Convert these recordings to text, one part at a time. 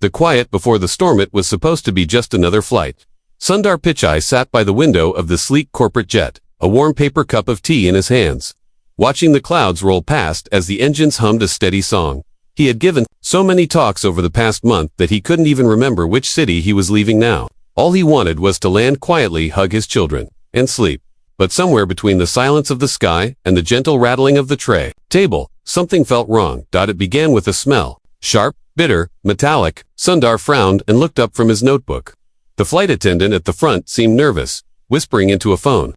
The quiet before the storm. It was supposed to be just another flight. Sundar Pichai sat by the window of the sleek corporate jet, a warm paper cup of tea in his hands, watching the clouds roll past as the engines hummed a steady song. He had given so many talks over the past month that he couldn't even remember which city he was leaving now. All he wanted was to land quietly, hug his children, and sleep. But somewhere between the silence of the sky and the gentle rattling of the tray table, something felt wrong. It began with a smell. Sharp, bitter, metallic. Sundar frowned and looked up from his notebook. The flight attendant at the front seemed nervous, whispering into a phone.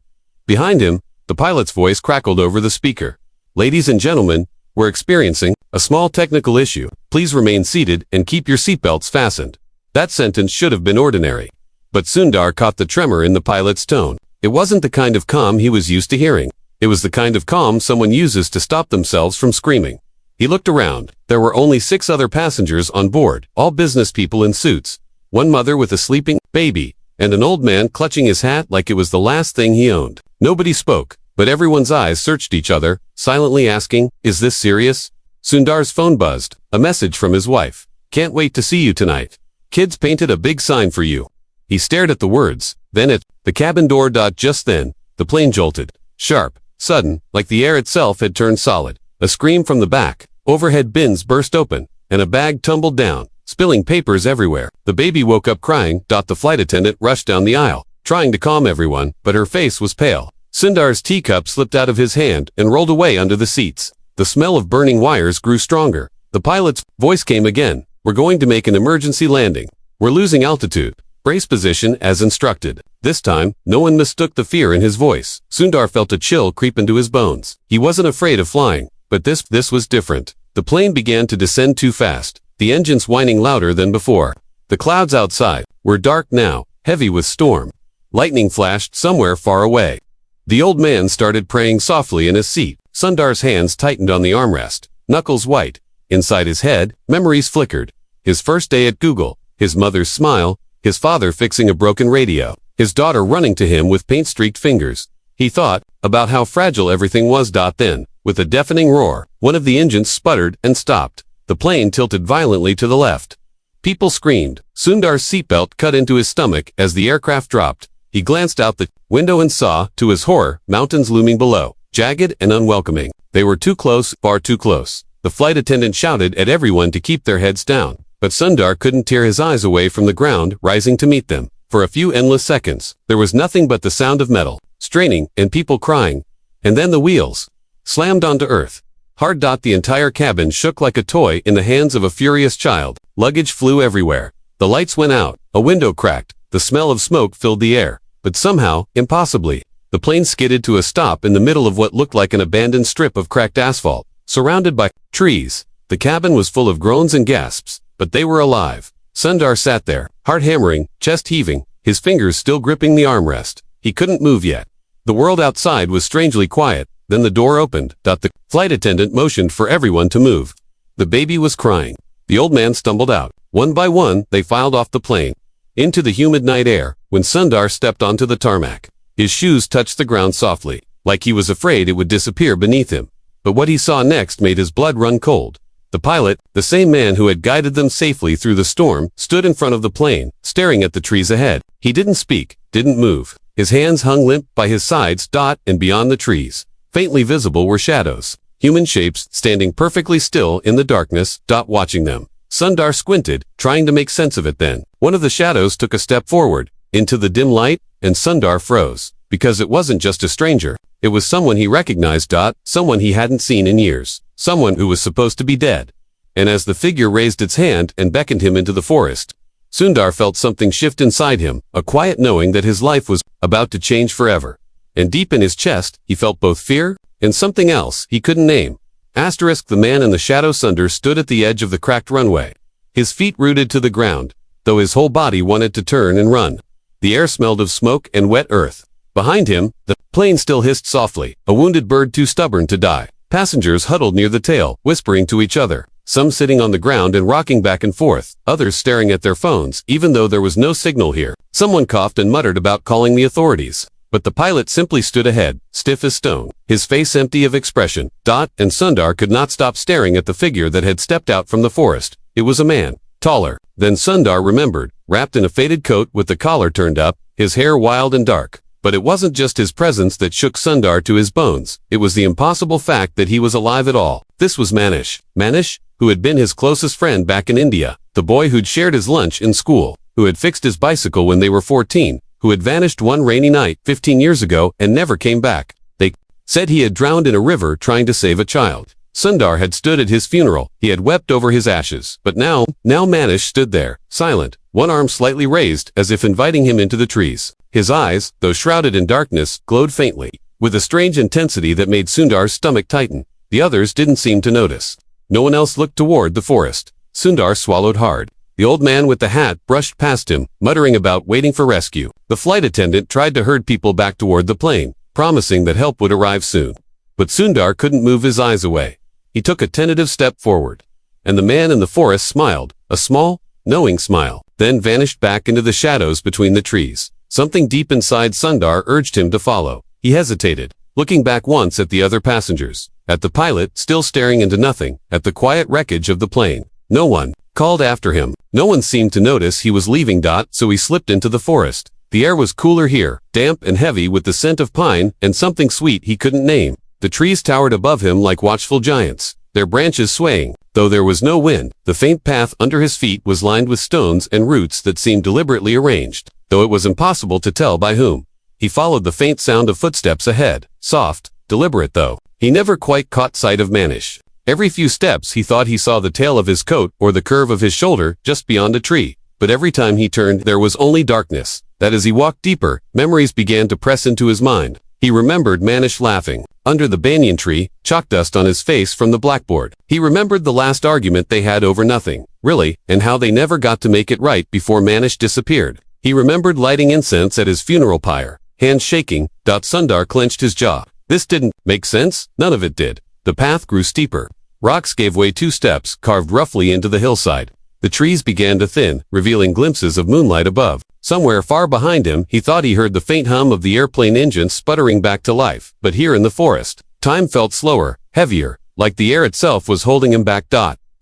Behind him, the pilot's voice crackled over the speaker. "Ladies and gentlemen, we're experiencing a small technical issue. Please remain seated and keep your seatbelts fastened." That sentence should have been ordinary. But Sundar caught the tremor in the pilot's tone. It wasn't the kind of calm he was used to hearing. It was the kind of calm someone uses to stop themselves from screaming. He looked around. There were only 6 other passengers on board, all business people in suits. One mother with a sleeping baby, and an old man clutching his hat like it was the last thing he owned. Nobody spoke, but everyone's eyes searched each other, silently asking, "Is this serious?" Sundar's phone buzzed. A message from his wife. "Can't wait to see you tonight. Kids painted a big sign for you." He stared at the words, then at the cabin door. Just then, the plane jolted. Sharp, sudden, like the air itself had turned solid. A scream from the back. Overhead bins burst open, and a bag tumbled down, spilling papers everywhere. The baby woke up crying. The flight attendant rushed down the aisle, trying to calm everyone, but her face was pale. Sundar's teacup slipped out of his hand and rolled away under the seats. The smell of burning wires grew stronger. The pilot's voice came again. "We're going to make an emergency landing. We're losing altitude. Brace position as instructed." This time, no one mistook the fear in his voice. Sundar felt a chill creep into his bones. He wasn't afraid of flying, but this was different. The plane began to descend too fast, the engines whining louder than before. The clouds outside were dark now, heavy with storm. Lightning flashed somewhere far away. The old man started praying softly in his seat. Sundar's hands tightened on the armrest, knuckles white. Inside his head, memories flickered. His first day at Google, his mother's smile, his father fixing a broken radio, his daughter running to him with paint-streaked fingers. He thought about how fragile everything was. Then, with a deafening roar, one of the engines sputtered and stopped. The plane tilted violently to the left. People screamed. Sundar's seatbelt cut into his stomach as the aircraft dropped. He glanced out the window and saw, to his horror, mountains looming below, jagged and unwelcoming. They were too close, far too close. The flight attendant shouted at everyone to keep their heads down, but Sundar couldn't tear his eyes away from the ground rising to meet them. For a few endless seconds, there was nothing but the sound of metal, straining, and people crying. And then the wheels slammed onto earth. Hard. The entire cabin shook like a toy in the hands of a furious child. Luggage flew everywhere. The lights went out. A window cracked. The smell of smoke filled the air. But somehow, impossibly, the plane skidded to a stop in the middle of what looked like an abandoned strip of cracked asphalt, surrounded by trees. The cabin was full of groans and gasps, but they were alive. Sundar sat there, heart hammering, chest heaving, his fingers still gripping the armrest. He couldn't move yet. The world outside was strangely quiet. Then the door opened. The flight attendant motioned for everyone to move. The baby was crying. The old man stumbled out. One by one, they filed off the plane, into the humid night air. When Sundar stepped onto the tarmac, his shoes touched the ground softly, like he was afraid it would disappear beneath him. But what he saw next made his blood run cold. The pilot, the same man who had guided them safely through the storm, stood in front of the plane, staring at the trees ahead. He didn't speak, didn't move. His hands hung limp by his sides. And beyond the trees, faintly visible were shadows, human shapes standing perfectly still in the darkness. Watching them, Sundar squinted, trying to make sense of it. Then, one of the shadows took a step forward, into the dim light, and Sundar froze. Because it wasn't just a stranger. It was someone he recognized. Someone he hadn't seen in years. Someone who was supposed to be dead. And as the figure raised its hand and beckoned him into the forest, Sundar felt something shift inside him, a quiet knowing that his life was about to change forever. And deep in his chest, he felt both fear and something else he couldn't name. The man in the shadow. Sundar stood at the edge of the cracked runway, his feet rooted to the ground, though his whole body wanted to turn and run. The air smelled of smoke and wet earth. Behind him, the plane still hissed softly, a wounded bird too stubborn to die. Passengers huddled near the tail, whispering to each other, some sitting on the ground and rocking back and forth, others staring at their phones, even though there was no signal here. Someone coughed and muttered about calling the authorities. But the pilot simply stood ahead, stiff as stone, his face empty of expression. And Sundar could not stop staring at the figure that had stepped out from the forest. It was a man, taller, Then Sundar remembered, wrapped in a faded coat with the collar turned up, his hair wild and dark. But it wasn't just his presence that shook Sundar to his bones. It was the impossible fact that he was alive at all. This was Manish. Manish, who had been his closest friend back in India. The boy who'd shared his lunch in school. Who had fixed his bicycle when they were 14. Who had vanished one rainy night 15 years ago and never came back. They said he had drowned in a river trying to save a child. Sundar had stood at his funeral. He had wept over his ashes. But now Manish stood there, silent, one arm slightly raised as if inviting him into the trees. His eyes, though shrouded in darkness, glowed faintly, with a strange intensity that made Sundar's stomach tighten. The others didn't seem to notice. No one else looked toward the forest. Sundar swallowed hard. The old man with the hat brushed past him, muttering about waiting for rescue. The flight attendant tried to herd people back toward the plane, promising that help would arrive soon. But Sundar couldn't move his eyes away. He took a tentative step forward. And the man in the forest smiled, a small, knowing smile, then vanished back into the shadows between the trees. Something deep inside Sundar urged him to follow. He hesitated, looking back once at the other passengers, at the pilot still staring into nothing, at the quiet wreckage of the plane. No one called after him. No one seemed to notice he was leaving. So he slipped into the forest. The air was cooler here, damp and heavy with the scent of pine and something sweet he couldn't name. The trees towered above him like watchful giants, their branches swaying. Though there was no wind, the faint path under his feet was lined with stones and roots that seemed deliberately arranged, though it was impossible to tell by whom. He followed the faint sound of footsteps ahead, soft, deliberate though. He never quite caught sight of Manish. Every few steps he thought he saw the tail of his coat or the curve of his shoulder just beyond a tree, but every time he turned there was only darkness. That as he walked deeper, memories began to press into his mind. He remembered Manish laughing under the banyan tree, chalk dust on his face from the blackboard. He remembered the last argument they had over nothing, really, and how they never got to make it right before Manish disappeared. He remembered lighting incense at his funeral pyre, hands shaking. Sundar clenched his jaw. This didn't make sense. None of it did. The path grew steeper. Rocks gave way 2 steps, carved roughly into the hillside. The trees began to thin, revealing glimpses of moonlight above. Somewhere far behind him, he thought he heard the faint hum of the airplane engine sputtering back to life. But here in the forest, time felt slower, heavier, like the air itself was holding him back.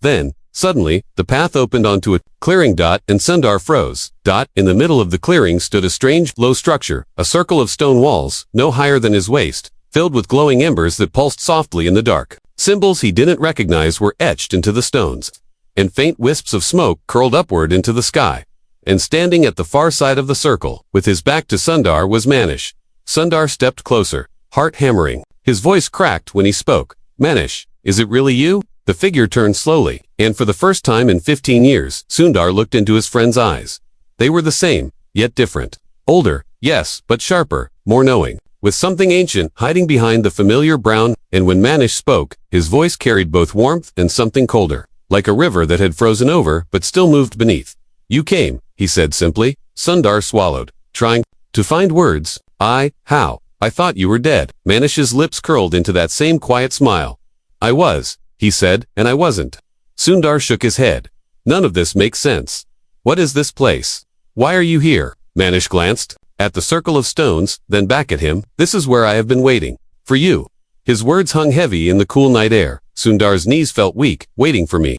Then, suddenly, the path opened onto a clearing. And Sundar froze. In the middle of the clearing stood a strange, low structure, a circle of stone walls, no higher than his waist, filled with glowing embers that pulsed softly in the dark. Symbols he didn't recognize were etched into the stones, and faint wisps of smoke curled upward into the sky. And standing at the far side of the circle, with his back to Sundar, was Manish. Sundar stepped closer, heart hammering. His voice cracked when he spoke. Manish, is it really you? The figure turned slowly, and for the first time in 15 years, Sundar looked into his friend's eyes. They were the same, yet different. Older, yes, but sharper, more knowing, with something ancient hiding behind the familiar brown. And when Manish spoke, his voice carried both warmth and something colder, like a river that had frozen over but still moved beneath. You came, he said simply. Sundar swallowed, trying to find words. How? I thought you were dead. Manish's lips curled into that same quiet smile. I was, he said, and I wasn't. Sundar shook his head. None of this makes sense. What is this place? Why are you here? Manish glanced at the circle of stones, then back at him. This is where I have been waiting. For you. His words hung heavy in the cool night air. Sundar's knees felt weak, waiting for me.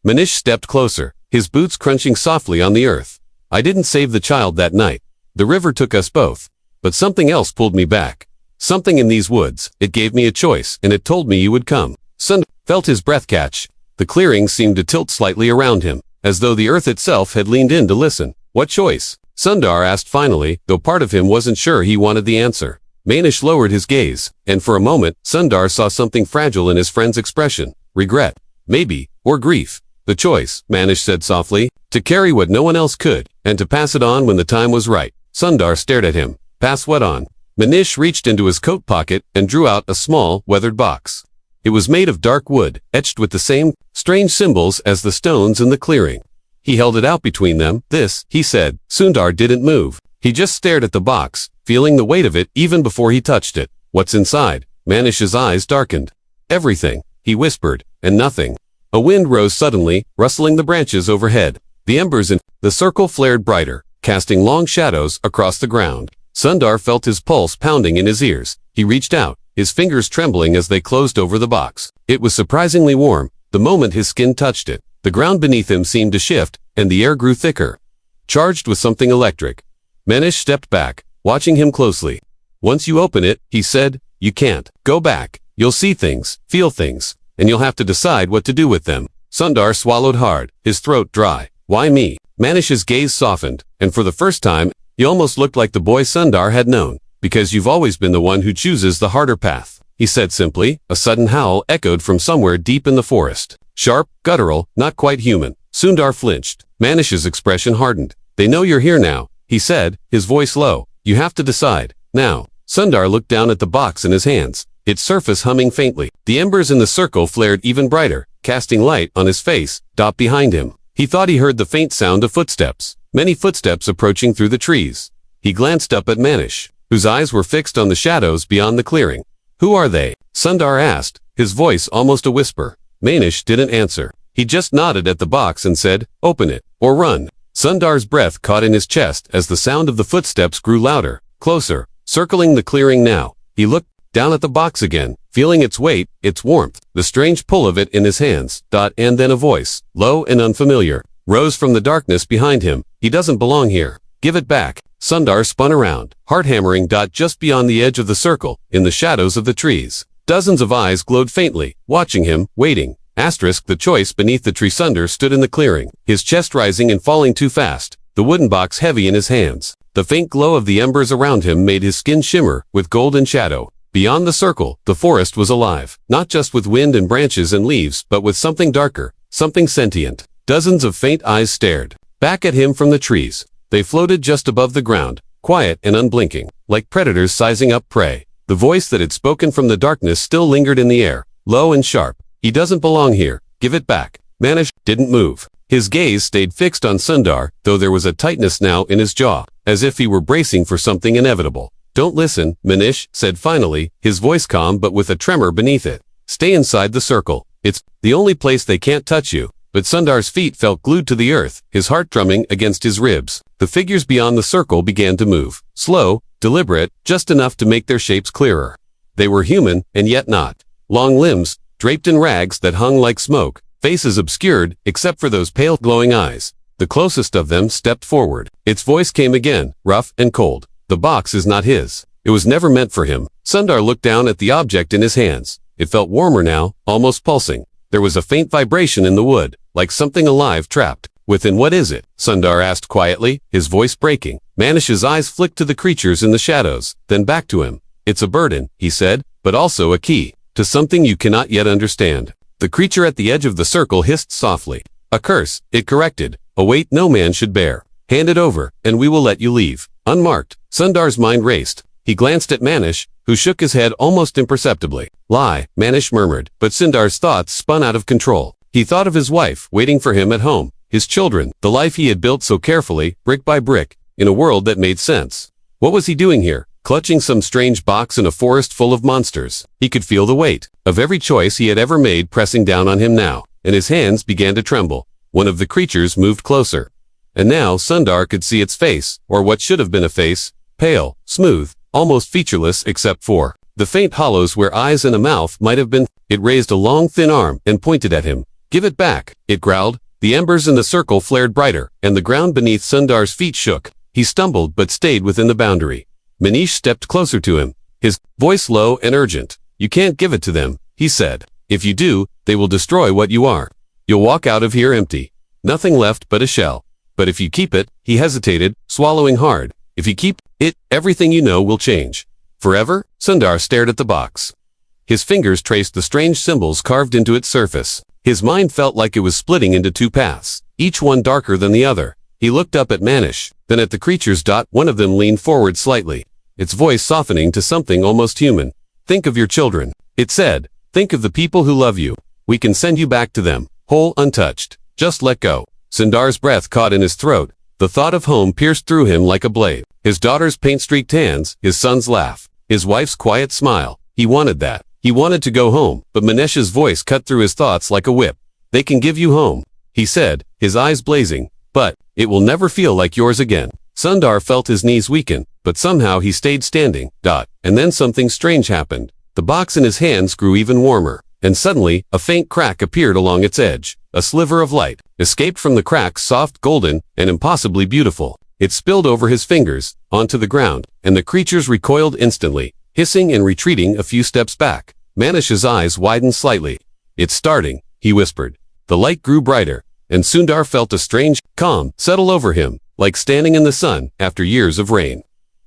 Manish stepped closer, his boots crunching softly on the earth. I didn't save the child that night. The river took us both. But something else pulled me back. Something in these woods. It gave me a choice, and it told me you would come. Sundar felt his breath catch. The clearing seemed to tilt slightly around him, as though the earth itself had leaned in to listen. What choice? Sundar asked finally, though part of him wasn't sure he wanted the answer. Manish lowered his gaze, and for a moment, Sundar saw something fragile in his friend's expression. Regret. Maybe. Or grief. The choice, Manish said softly, to carry what no one else could, and to pass it on when the time was right. Sundar stared at him. Pass what on? Manish reached into his coat pocket and drew out a small, weathered box. It was made of dark wood, etched with the same strange symbols as the stones in the clearing. He held it out between them. This, he said. Sundar didn't move. He just stared at the box, feeling the weight of it even before he touched it. What's inside? Manish's eyes darkened. Everything, he whispered, and nothing. A wind rose suddenly, rustling the branches overhead. The embers in the circle flared brighter, casting long shadows across the ground. Sundar felt his pulse pounding in his ears. He reached out, his fingers trembling as they closed over the box. It was surprisingly warm. The moment his skin touched it, the ground beneath him seemed to shift, and the air grew thicker, charged with something electric. Manish stepped back, watching him closely. "Once you open it," he said, "you can't go back. You'll see things, feel things, and you'll have to decide what to do with them." Sundar swallowed hard, his throat dry. "Why me?" Manish's gaze softened, and for the first time, he almost looked like the boy Sundar had known. "Because you've always been the one who chooses the harder path," he said simply. A sudden howl echoed from somewhere deep in the forest. Sharp, guttural, not quite human. Sundar flinched. Manish's expression hardened. "They know you're here now," he said, his voice low. "You have to decide. Now." Sundar looked down at the box in his hands, its surface humming faintly. The embers in the circle flared even brighter, casting light on his face, behind him. He thought he heard the faint sound of footsteps, many footsteps approaching through the trees. He glanced up at Manish, whose eyes were fixed on the shadows beyond the clearing. "Who are they?" Sundar asked, his voice almost a whisper. Manish didn't answer. He just nodded at the box and said, "Open it, or run." Sundar's breath caught in his chest as the sound of the footsteps grew louder, closer, circling the clearing now. He looked down at the box again, feeling its weight, its warmth, the strange pull of it in his hands. And then a voice, low and unfamiliar, rose from the darkness behind him. "He doesn't belong here. Give it back." Sundar spun around, heart hammering. Just beyond the edge of the circle, in the shadows of the trees, dozens of eyes glowed faintly, watching him, waiting. The choice beneath the tree. Sundar stood in the clearing, his chest rising and falling too fast, the wooden box heavy in his hands. The faint glow of the embers around him made his skin shimmer with golden shadow. Beyond the circle, the forest was alive, not just with wind and branches and leaves, but with something darker, something sentient. Dozens of faint eyes stared back at him from the trees. They floated just above the ground, quiet and unblinking, like predators sizing up prey. The voice that had spoken from the darkness still lingered in the air, low and sharp. "He doesn't belong here. Give it back." Manish didn't move. His gaze stayed fixed on Sundar, though there was a tightness now in his jaw, as if he were bracing for something inevitable. "Don't listen," Manish said finally, his voice calm but with a tremor beneath it. "Stay inside the circle. It's the only place they can't touch you." But Sundar's feet felt glued to the earth, his heart drumming against his ribs. The figures beyond the circle began to move, slow, deliberate, just enough to make their shapes clearer. They were human, and yet not. Long limbs, draped in rags that hung like smoke, faces obscured, except for those pale glowing eyes. The closest of them stepped forward. Its voice came again, rough and cold. "The box is not his. It was never meant for him." Sundar looked down at the object in his hands. It felt warmer now, almost pulsing. There was a faint vibration in the wood, like something alive trapped within. "What is it?" Sundar asked quietly, his voice breaking. Manish's eyes flicked to the creatures in the shadows, then back to him. "It's a burden," he said, "but also a key to something you cannot yet understand." The creature at the edge of the circle hissed softly. "A curse," it corrected, "a weight no man should bear. Hand it over, and we will let you leave, unmarked." Sundar's mind raced. He glanced at Manish, who shook his head almost imperceptibly. "Lie," Manish murmured, but Sundar's thoughts spun out of control. He thought of his wife, waiting for him at home, his children, the life he had built so carefully, brick by brick, in a world that made sense. What was he doing here? Clutching some strange box in a forest full of monsters. He could feel the weight of every choice he had ever made pressing down on him now, and his hands began to tremble. One of the creatures moved closer. And now Sundar could see its face, or what should have been a face, pale, smooth, almost featureless except for the faint hollows where eyes and a mouth might have been. It raised a long thin arm and pointed at him. "Give it back," it growled. The embers in the circle flared brighter, and the ground beneath Sundar's feet shook. He stumbled but stayed within the boundary. Manish stepped closer to him, his voice low and urgent. "You can't give it to them," he said. "If you do, they will destroy what you are. You'll walk out of here empty. Nothing left but a shell. But if you keep it," he hesitated, swallowing hard. "If you keep it, everything you know will change." "Forever?" Sundar stared at the box. His fingers traced the strange symbols carved into its surface. His mind felt like it was splitting into two paths, each one darker than the other. He looked up at Manish, then at the creatures. One of them leaned forward slightly, its voice softening to something almost human. "Think of your children," it said. "Think of the people who love you. We can send you back to them, whole, untouched. Just let go." Sundar's breath caught in his throat. The thought of home pierced through him like a blade. His daughter's paint-streaked hands, his son's laugh, his wife's quiet smile. He wanted that. He wanted to go home, but Manish's voice cut through his thoughts like a whip. "They can give you home," he said, his eyes blazing, "but it will never feel like yours again." Sundar felt his knees weaken, but somehow he stayed standing. And then something strange happened. The box in his hands grew even warmer, and suddenly, a faint crack appeared along its edge. a sliver of light, escaped from the crack, soft, golden, and impossibly beautiful. It spilled over his fingers, onto the ground, and the creatures recoiled instantly, hissing and retreating a few steps back. Manish's eyes widened slightly. "It's starting," he whispered. The light grew brighter, and Sundar felt a strange calm settle over him, like standing in the sun after years of rain.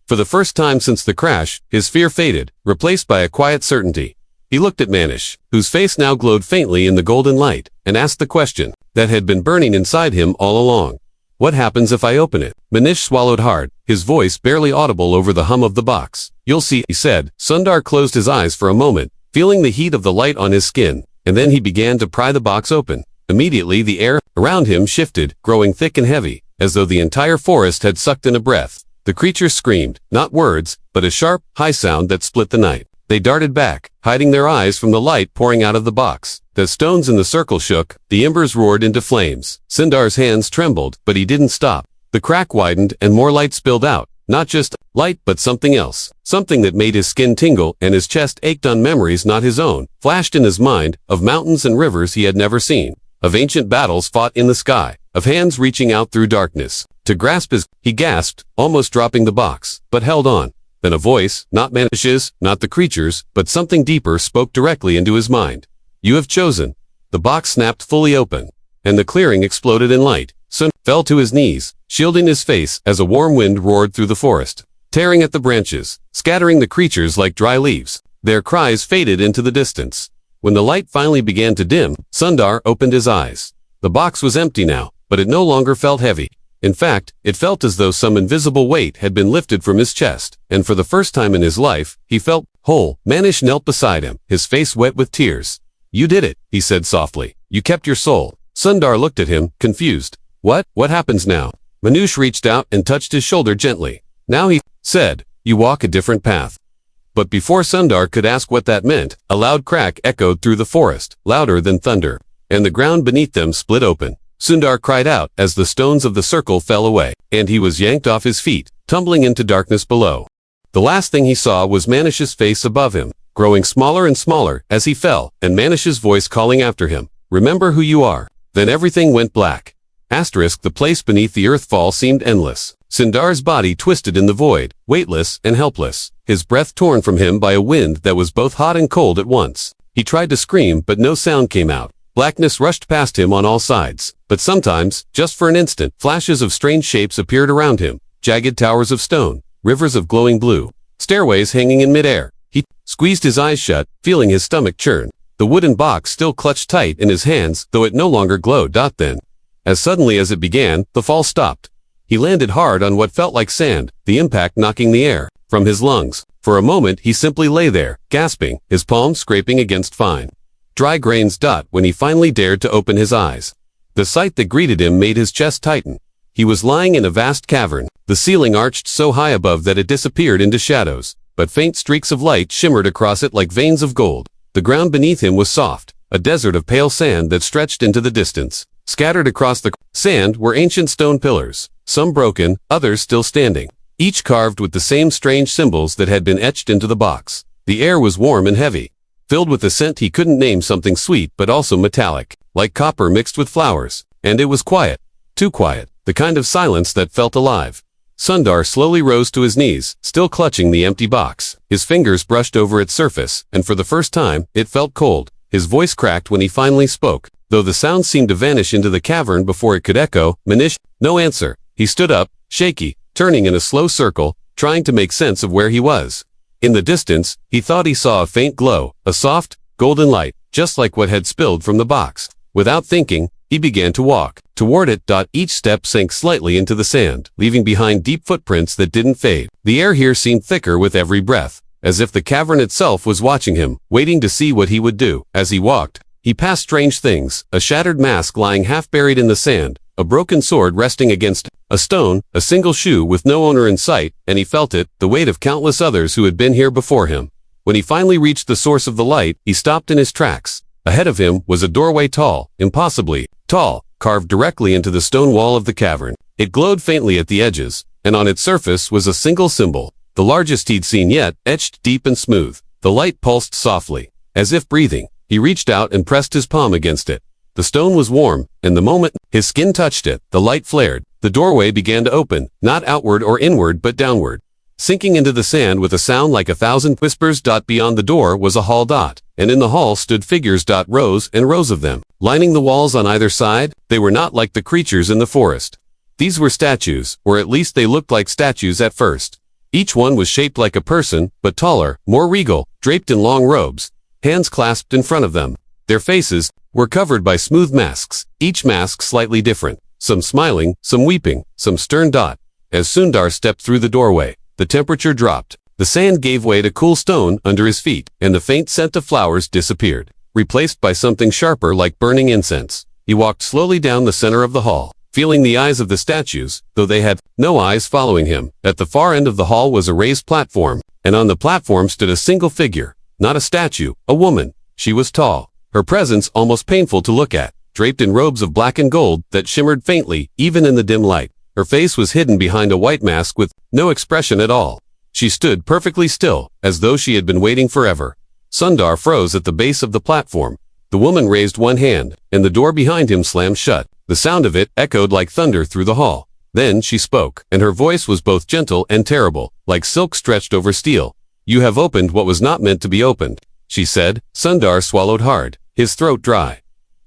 For the first time since the crash, his fear faded, replaced by a quiet certainty. He looked at Manish, whose face now glowed faintly in the golden light, and asked the question that had been burning inside him all along. "What happens if I open it?" Manish swallowed hard, his voice barely audible over the hum of the box. "You'll see," he said. Sundar closed his eyes for a moment, feeling the heat of the light on his skin, and then he began to pry the box open. Immediately the air around him shifted, growing thick and heavy, as though the entire forest had sucked in a breath. The creatures screamed, not words, but a sharp, high sound that split the night. They darted back, hiding their eyes from the light pouring out of the box. The stones in the circle shook, the embers roared into flames. Sundar's hands trembled, but he didn't stop. The crack widened and more light spilled out. Not just light, but something else. Something that made his skin tingle and his chest ached on memories not his own, flashed in his mind, of mountains and rivers he had never seen, of ancient battles fought in the sky, of hands reaching out through darkness to grasp he gasped, almost dropping the box, but held on. Then a voice, not Manish's, not the creature's, but something deeper, spoke directly into his mind. "You have chosen." The box snapped fully open, and the clearing exploded in light. Sun fell to his knees, shielding his face as a warm wind roared through the forest, tearing at the branches, scattering the creatures like dry leaves. Their cries faded into the distance. When the light finally began to dim, Sundar opened his eyes. The box was empty now, but it no longer felt heavy. In fact, it felt as though some invisible weight had been lifted from his chest, and for the first time in his life, he felt whole. Manish knelt beside him, his face wet with tears. "You did it," he said softly. "You kept your soul." Sundar looked at him, confused. What happens now?" Manish reached out and touched his shoulder gently. "Now," he said, "you walk a different path." But before Sundar could ask what that meant, a loud crack echoed through the forest, louder than thunder, and the ground beneath them split open. Sundar cried out as the stones of the circle fell away, and he was yanked off his feet, tumbling into darkness below. The last thing he saw was Manish's face above him, growing smaller and smaller as he fell, and Manish's voice calling after him, "Remember who you are." Then everything went black. The place beneath the earthfall seemed endless. Sundar's body twisted in the void, weightless and helpless, his breath torn from him by a wind that was both hot and cold at once. He tried to scream, but no sound came out. Blackness rushed past him on all sides, but sometimes, just for an instant, flashes of strange shapes appeared around him, jagged towers of stone, rivers of glowing blue, stairways hanging in midair. He squeezed his eyes shut, feeling his stomach churn. The wooden box still clutched tight in his hands, though it no longer glowed. Then, as suddenly as it began, the fall stopped. He landed hard on what felt like sand, the impact knocking the air from his lungs. For a moment he simply lay there, gasping, his palms scraping against fine, dry grains. When he finally dared to open his eyes, the sight that greeted him made his chest tighten. He was lying in a vast cavern, the ceiling arched so high above that it disappeared into shadows, but faint streaks of light shimmered across it like veins of gold. The ground beneath him was soft, a desert of pale sand that stretched into the distance. Scattered across the sand were ancient stone pillars, some broken, others still standing, each carved with the same strange symbols that had been etched into the box. The air was warm and heavy, filled with a scent he couldn't name, something sweet but also metallic, like copper mixed with flowers. And it was quiet, too quiet, the kind of silence that felt alive. Sundar slowly rose to his knees, still clutching the empty box. His fingers brushed over its surface, and for the first time, it felt cold. His voice cracked when he finally spoke, though the sound seemed to vanish into the cavern before it could echo. "Manish." No answer. He stood up, shaky, turning in a slow circle, trying to make sense of where he was. In the distance, he thought he saw a faint glow, a soft, golden light, just like what had spilled from the box. Without thinking, he began to walk toward it. Each step sank slightly into the sand, leaving behind deep footprints that didn't fade. The air here seemed thicker with every breath, as if the cavern itself was watching him, waiting to see what he would do. As he walked, he passed strange things, a shattered mask lying half buried in the sand, a broken sword resting against a stone, a single shoe with no owner in sight, and he felt it, the weight of countless others who had been here before him. When he finally reached the source of the light, he stopped in his tracks. Ahead of him was a doorway tall, impossibly tall, carved directly into the stone wall of the cavern. It glowed faintly at the edges, and on its surface was a single symbol, the largest he'd seen yet, etched deep and smooth. The light pulsed softly, as if breathing. He reached out and pressed his palm against it. The stone was warm, and the moment his skin touched it, the light flared. The doorway began to open, not outward or inward but downward, sinking into the sand with a sound like 1,000 whispers. Beyond the door was a hall. And in the hall stood figures. Rows and rows of them, lining the walls on either side. They were not like the creatures in the forest. These were statues, or at least they looked like statues at first. Each one was shaped like a person, but taller, more regal, draped in long robes, hands clasped in front of them. Their faces were covered by smooth masks, each mask slightly different, some smiling, some weeping, some stern. As Sundar stepped through the doorway, the temperature dropped. The sand gave way to cool stone under his feet, and the faint scent of flowers disappeared, replaced by something sharper like burning incense. He walked slowly down the center of the hall, feeling the eyes of the statues, though they had no eyes following him. At the far end of the hall was a raised platform, and on the platform stood a single figure, not a statue, a woman. She was tall, her presence almost painful to look at, draped in robes of black and gold that shimmered faintly, even in the dim light. Her face was hidden behind a white mask with no expression at all. She stood perfectly still, as though she had been waiting forever. Sundar froze at the base of the platform. The woman raised one hand, and the door behind him slammed shut. The sound of it echoed like thunder through the hall. Then she spoke, and her voice was both gentle and terrible, like silk stretched over steel. "You have opened what was not meant to be opened," she said. Sundar swallowed hard, his throat dry.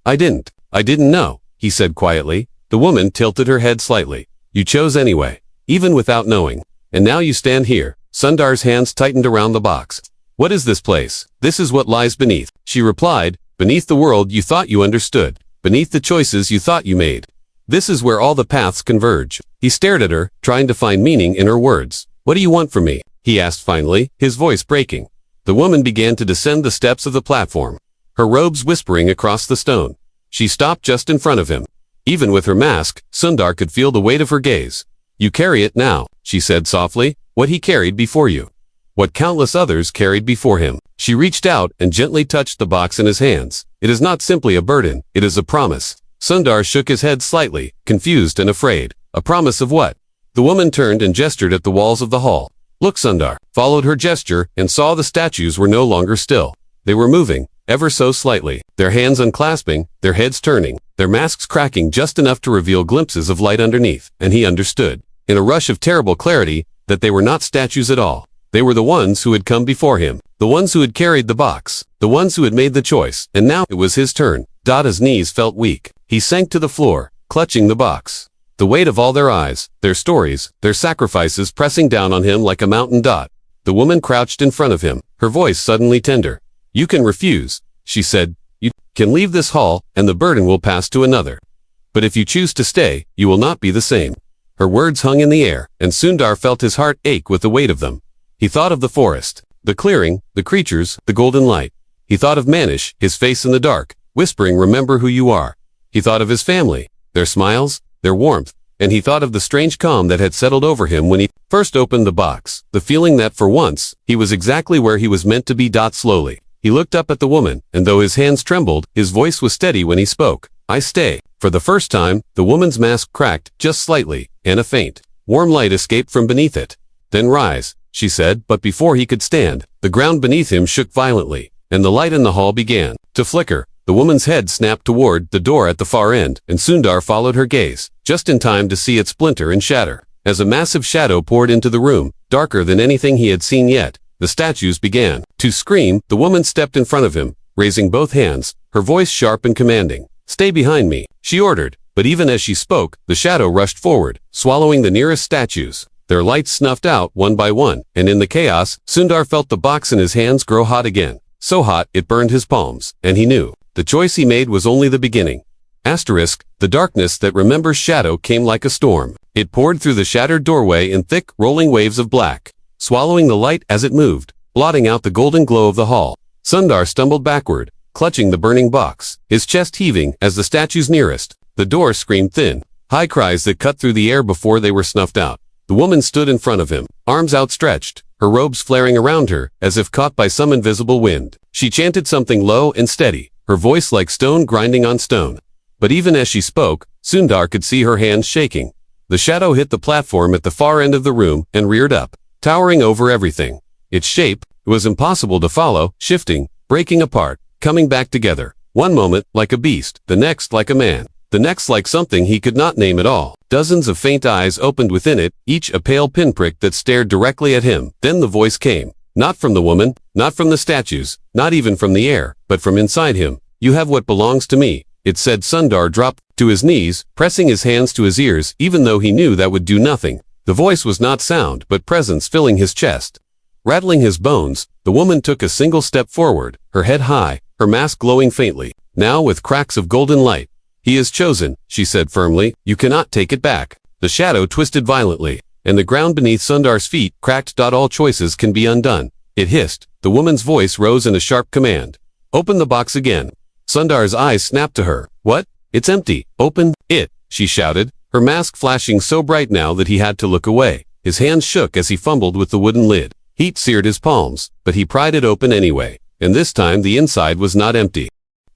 I didn't know," he said quietly. The woman tilted her head slightly. "You chose anyway, even without knowing. And now you stand here." Sundar's hands tightened around the box. "What is this place?" "This is what lies beneath," she replied. "Beneath the world you thought you understood. Beneath the choices you thought you made. This is where all the paths converge." He stared at her, trying to find meaning in her words. "What do you want from me?" he asked finally, his voice breaking. The woman began to descend the steps of the platform, her robes whispering across the stone. She stopped just in front of him. Even with her mask, Sundar could feel the weight of her gaze. "You carry it now," she said softly, "what he carried before you. What countless others carried before him." She reached out and gently touched the box in his hands. "It is not simply a burden, it is a promise." Sundar shook his head slightly, confused and afraid. "A promise of what?" The woman turned and gestured at the walls of the hall. "Look." Sundar followed her gesture and saw the statues were no longer still. They were moving, ever so slightly, their hands unclasping, their heads turning, their masks cracking just enough to reveal glimpses of light underneath. And he understood, in a rush of terrible clarity, that they were not statues at all. They were the ones who had come before him, the ones who had carried the box, the ones who had made the choice, and now it was his turn. His knees felt weak. He sank to the floor, clutching the box. The weight of all their eyes, their stories, their sacrifices pressing down on him like a mountain. The woman crouched in front of him, her voice suddenly tender. "You can refuse," she said. "You can leave this hall, and the burden will pass to another. But if you choose to stay, you will not be the same." Her words hung in the air, and Sundar felt his heart ache with the weight of them. He thought of the forest, the clearing, the creatures, the golden light. He thought of Manish, his face in the dark, whispering, "Remember who you are." He thought of his family, their smiles, their warmth, and he thought of the strange calm that had settled over him when he first opened the box, the feeling that for once, he was exactly where he was meant to be. Slowly, he looked up at the woman, and though his hands trembled, his voice was steady when he spoke. "I stay." For the first time, the woman's mask cracked, just slightly, and a faint, warm light escaped from beneath it. "Then rise," she said, but before he could stand, the ground beneath him shook violently, and the light in the hall began to flicker. The woman's head snapped toward the door at the far end, and Sundar followed her gaze, just in time to see it splinter and shatter. As a massive shadow poured into the room, darker than anything he had seen yet, the statues began to scream. The woman stepped in front of him, raising both hands, her voice sharp and commanding. "Stay behind me," she ordered, but even as she spoke, the shadow rushed forward, swallowing the nearest statues. Their lights snuffed out one by one, and in the chaos, Sundar felt the box in his hands grow hot again. So hot, it burned his palms, and he knew the choice he made was only the beginning. The darkness that remembers shadow came like a storm. It poured through the shattered doorway in thick, rolling waves of black, swallowing the light as it moved, blotting out the golden glow of the hall. Sundar stumbled backward, clutching the burning box, his chest heaving as the statues nearest. The door screamed thin, high cries that cut through the air before they were snuffed out. The woman stood in front of him, arms outstretched, her robes flaring around her, as if caught by some invisible wind. She chanted something low and steady, her voice like stone grinding on stone. But even as she spoke, Sundar could see her hands shaking. The shadow hit the platform at the far end of the room and reared up, towering over everything. Its shape was impossible to follow, shifting, breaking apart, coming back together. One moment, like a beast, the next like a man, the next like something he could not name at all. Dozens of faint eyes opened within it, each a pale pinprick that stared directly at him. Then the voice came. Not from the woman, not from the statues, not even from the air, but from inside him. You have what belongs to me, it said. Sundar dropped to his knees, pressing his hands to his ears, even though he knew that would do nothing. The voice was not sound, but presence filling his chest. Rattling his bones, the woman took a single step forward, her head high, her mask glowing faintly, now with cracks of golden light. He is chosen, she said firmly. You cannot take it back. The shadow twisted violently, and the ground beneath Sundar's feet cracked. All choices can be undone, it hissed. The woman's voice rose in a sharp command. Open the box again. Sundar's eyes snapped to her. What? It's empty. Open it, she shouted, her mask flashing so bright now that he had to look away. His hands shook as he fumbled with the wooden lid. Heat seared his palms, but he pried it open anyway, and this time the inside was not empty.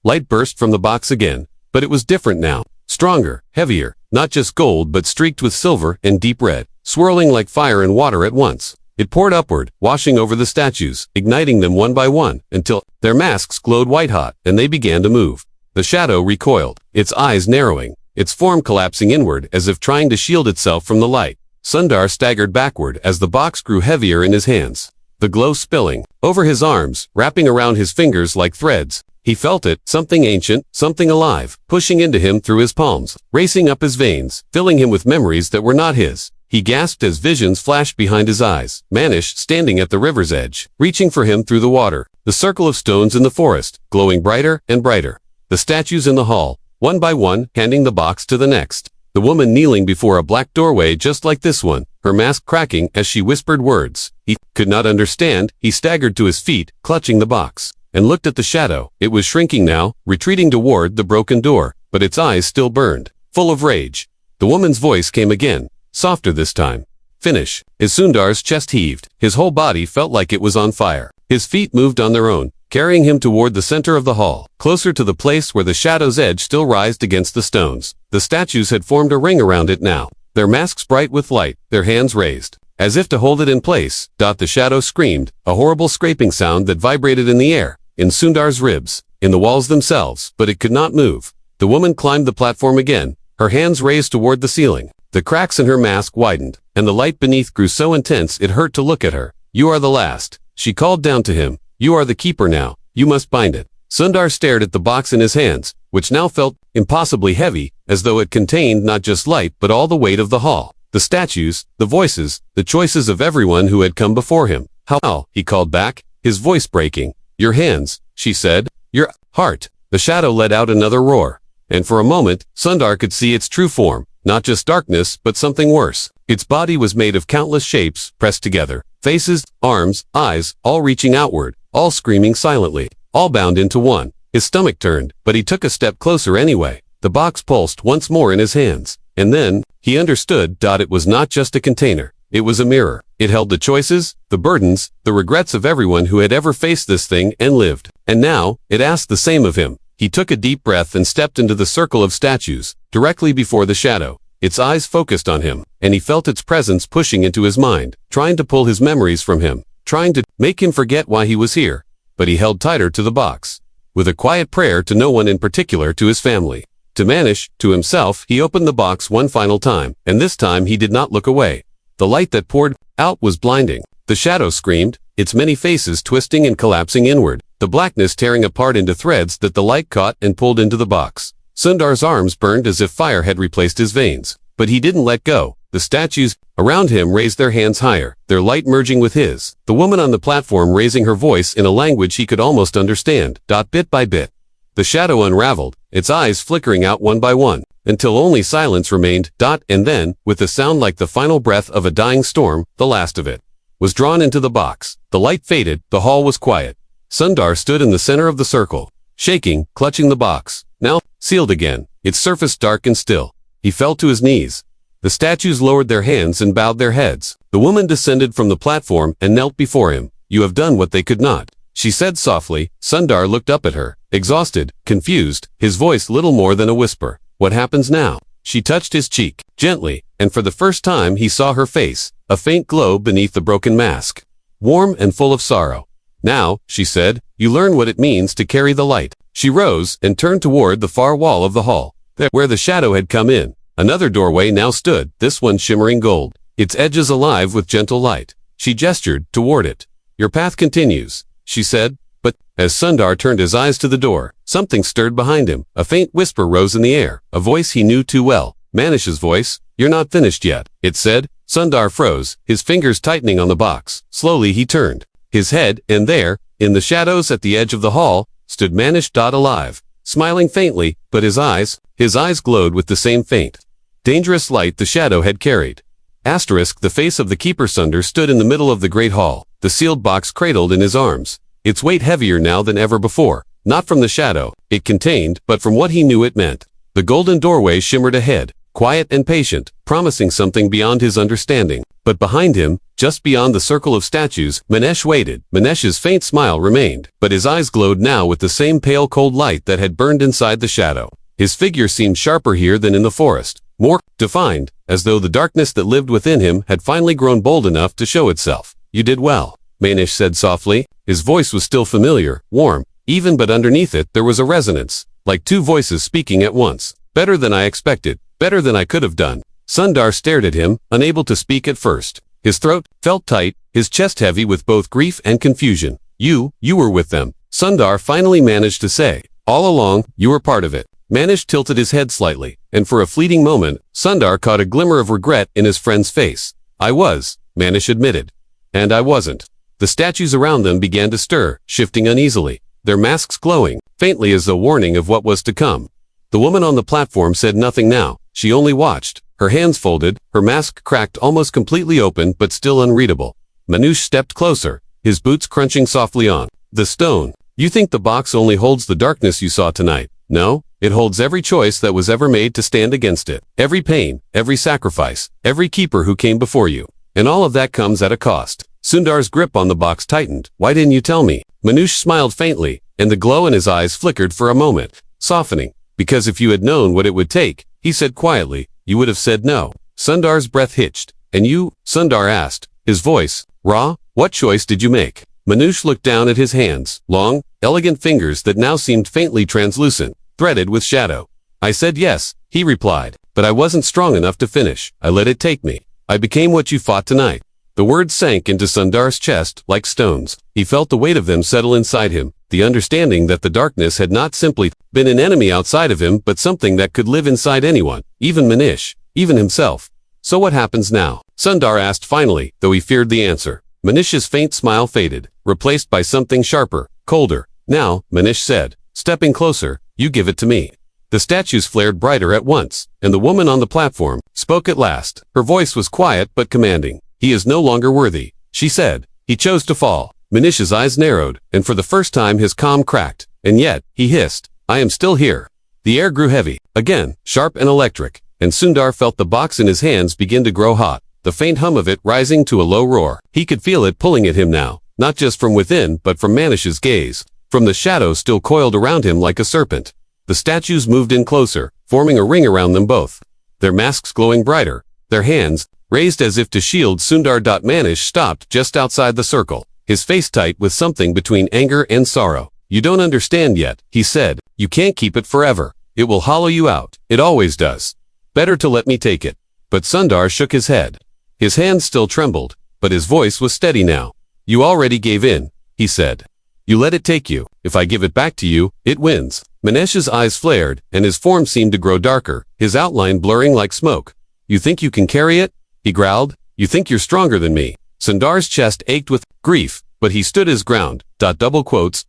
Light burst from the box again, but it was different now. Stronger, heavier, not just gold but streaked with silver and deep red, swirling like fire and water at once. It poured upward, washing over the statues, igniting them one by one, until their masks glowed white-hot, and they began to move. The shadow recoiled, its eyes narrowing, its form collapsing inward as if trying to shield itself from the light. Sundar staggered backward as the box grew heavier in his hands, the glow spilling over his arms, wrapping around his fingers like threads. He felt it, something ancient, something alive, pushing into him through his palms, racing up his veins, filling him with memories that were not his. He gasped as visions flashed behind his eyes. Manish standing at the river's edge, reaching for him through the water. The circle of stones in the forest, glowing brighter and brighter. The statues in the hall, one by one, handing the box to the next. The woman kneeling before a black doorway just like this one, her mask cracking as she whispered words. He could not understand. He staggered to his feet, clutching the box, and looked at the shadow. It was shrinking now, retreating toward the broken door, but its eyes still burned, full of rage. The woman's voice came again, softer this time. Finish. As Sundar's chest heaved, his whole body felt like it was on fire. His feet moved on their own, carrying him toward the center of the hall, closer to the place where the shadow's edge still writhed against the stones. The statues had formed a ring around it now, their masks bright with light, their hands raised, as if to hold it in place. The shadow screamed, a horrible scraping sound that vibrated in the air, in Sundar's ribs, in the walls themselves, but it could not move. The woman climbed the platform again, her hands raised toward the ceiling. The cracks in her mask widened, and the light beneath grew so intense it hurt to look at her. You are the last, she called down to him. You are the keeper now. You must bind it. Sundar stared at the box in his hands, which now felt impossibly heavy, as though it contained not just light but all the weight of the hall. The statues, the voices, the choices of everyone who had come before him. How? He called back, his voice breaking. Your hands, she said. Your heart. The shadow let out another roar. And for a moment, Sundar could see its true form. Not just darkness, but something worse. Its body was made of countless shapes, pressed together. Faces, arms, eyes, all reaching outward, all screaming silently, all bound into one. His stomach turned, but he took a step closer anyway. The box pulsed once more in his hands. And then, he understood. It was not just a container. It was a mirror. It held the choices, the burdens, the regrets of everyone who had ever faced this thing and lived. And now, it asked the same of him. He took a deep breath and stepped into the circle of statues, directly before the shadow. Its eyes focused on him, and he felt its presence pushing into his mind, trying to pull his memories from him, trying to make him forget why he was here. But he held tighter to the box. With a quiet prayer to no one in particular, to his family, to Manish, to himself, he opened the box one final time, and this time he did not look away. The light that poured out was blinding. The shadow screamed, its many faces twisting and collapsing inward, the blackness tearing apart into threads that the light caught and pulled into the box. Sundar's arms burned as if fire had replaced his veins, but he didn't let go. The statues around him raised their hands higher, their light merging with his. The woman on the platform raising her voice in a language he could almost understand. Bit by bit, the shadow unraveled, its eyes flickering out one by one, until only silence remained. And then, with a sound like the final breath of a dying storm, the last of it was drawn into the box. The light faded, the hall was quiet. Sundar stood in the center of the circle, shaking, clutching the box, now sealed again, its surface dark and still. He fell to his knees. The statues lowered their hands and bowed their heads. The woman descended from the platform and knelt before him. You have done what they could not, she said softly. Sundar looked up at her, exhausted, confused, his voice little more than a whisper. What happens now? She touched his cheek, gently, and for the first time he saw her face, a faint glow beneath the broken mask. Warm and full of sorrow. Now, she said, you learn what it means to carry the light. She rose and turned toward the far wall of the hall, where the shadow had come in. Another doorway now stood, this one shimmering gold, its edges alive with gentle light. She gestured toward it. "Your path continues," she said. But, as Sundar turned his eyes to the door, something stirred behind him. A faint whisper rose in the air, a voice he knew too well. Manish's voice. "You're not finished yet," it said. Sundar froze, his fingers tightening on the box. Slowly he turned his head, and there, in the shadows at the edge of the hall, stood Manish. Alive, smiling faintly, but his eyes glowed with the same faint, dangerous light the shadow had carried. The face of the keeper Sundar stood in the middle of the great hall, the sealed box cradled in his arms, its weight heavier now than ever before, not from the shadow it contained, but from what he knew it meant. The golden doorway shimmered ahead, quiet and patient, promising something beyond his understanding. But behind him, just beyond the circle of statues, Manish waited. Manish's faint smile remained, but his eyes glowed now with the same pale cold light that had burned inside the shadow. His figure seemed sharper here than in the forest, more defined, as though the darkness that lived within him had finally grown bold enough to show itself. "You did well," Manish said softly. His voice was still familiar, warm, even, but underneath it there was a resonance, like two voices speaking at once. "Better than I expected, better than I could have done." Sundar stared at him, unable to speak at first. His throat felt tight, his chest heavy with both grief and confusion. You were with them," Sundar finally managed to say. "All along, you were part of it." Manish tilted his head slightly, and for a fleeting moment, Sundar caught a glimmer of regret in his friend's face. "I was," Manish admitted. "And I wasn't." The statues around them began to stir, shifting uneasily, their masks glowing, faintly as a warning of what was to come. The woman on the platform said nothing now. She only watched, her hands folded, her mask cracked almost completely open but still unreadable. Manish stepped closer, his boots crunching softly on the stone. "You think the box only holds the darkness you saw tonight? No, it holds every choice that was ever made to stand against it. Every pain, every sacrifice, every keeper who came before you. And all of that comes at a cost." Sundar's grip on the box tightened. "Why didn't you tell me?" Manish smiled faintly, and the glow in his eyes flickered for a moment, softening. "Because if you had known what it would take," he said quietly, "you would have said no." Sundar's breath hitched. "And you?" Sundar asked, his voice raw. "What choice did you make?" Manish looked down at his hands, long, elegant fingers that now seemed faintly translucent, threaded with shadow. "I said yes," he replied, "but I wasn't strong enough to finish. I let it take me. I became what you fought tonight." The words sank into Sundar's chest like stones. He felt the weight of them settle inside him, the understanding that the darkness had not simply been an enemy outside of him but something that could live inside anyone, even Manish, even himself. "So what happens now?" Sundar asked finally, though he feared the answer. Manish's faint smile faded, replaced by something sharper, colder. "Now," Manish said, stepping closer, "you give it to me." The statues flared brighter at once, and the woman on the platform spoke at last. Her voice was quiet but commanding. "He is no longer worthy," she said. "He chose to fall." Manish's eyes narrowed, and for the first time his calm cracked. "And yet," he hissed, "I am still here." The air grew heavy, again, sharp and electric, and Sundar felt the box in his hands begin to grow hot, the faint hum of it rising to a low roar. He could feel it pulling at him now, not just from within but from Manish's gaze, from the shadow still coiled around him like a serpent. The statues moved in closer, forming a ring around them both, their masks glowing brighter, their hands raised as if to shield Sundar. Manish stopped just outside the circle, his face tight with something between anger and sorrow. "You don't understand yet," he said. "You can't keep it forever. It will hollow you out. It always does. Better to let me take it." But Sundar shook his head. His hands still trembled, but his voice was steady now. "You already gave in," he said. "You let it take you. If I give it back to you, it wins." Manish's eyes flared, and his form seemed to grow darker, his outline blurring like smoke. "You think you can carry it?" he growled. "You think you're stronger than me?" Sundar's chest ached with grief, but he stood his ground.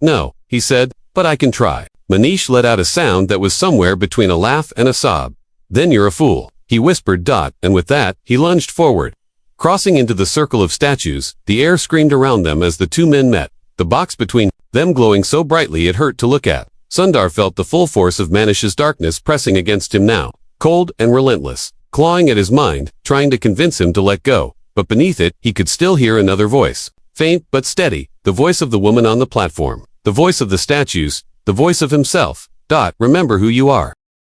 "No," he said, "but I can try." Manish let out a sound that was somewhere between a laugh and a sob. "Then you're a fool," he whispered. And with that, he lunged forward. Crossing into the circle of statues, the air screamed around them as the two men met, the box between them glowing so brightly it hurt to look at. Sundar felt the full force of Manish's darkness pressing against him now, cold and relentless, clawing at his mind, trying to convince him to let go. But beneath it, he could still hear another voice, faint but steady, the voice of the woman on the platform, the voice of the statues, the voice of himself. "Remember who you are."